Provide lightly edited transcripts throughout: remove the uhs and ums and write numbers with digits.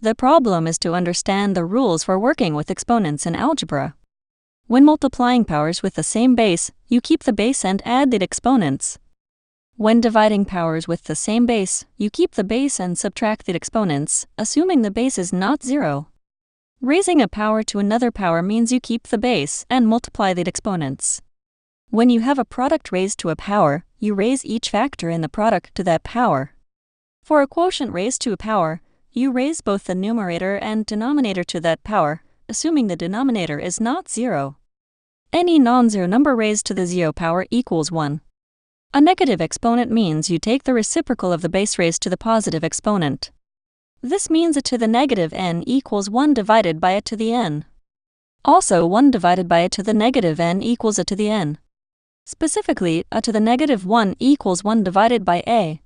The problem is to understand the rules for working with exponents in algebra. When multiplying powers with the same base, you keep the base and add the exponents. When dividing powers with the same base, you keep the base and subtract the exponents, assuming the base is not 0. Raising a power to another power means you keep the base and multiply the exponents. When you have a product raised to a power, you raise each factor in the product to that power. For a quotient raised to a power, you raise both the numerator and denominator to that power, assuming the denominator is not 0. Any non-zero number raised to the 0 power equals 1. A negative exponent means you take the reciprocal of the base raised to the positive exponent. This means a to the negative n equals 1 divided by a to the n. Also, 1 divided by a to the negative n equals a to the n. Specifically, a to the negative 1 equals 1 divided by a.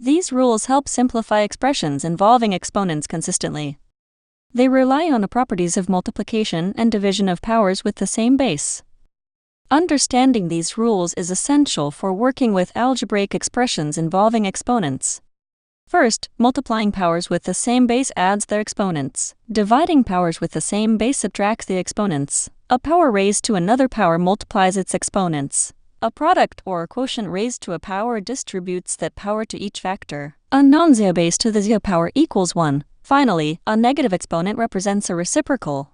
These rules help simplify expressions involving exponents consistently. They rely on the properties of multiplication and division of powers with the same base. Understanding these rules is essential for working with algebraic expressions involving exponents. First, multiplying powers with the same base adds their exponents. Dividing powers with the same base subtracts the exponents. A power raised to another power multiplies its exponents. A product or a quotient raised to a power distributes that power to each factor. A non-zero base to the 0 power equals 1. Finally, a negative exponent represents a reciprocal.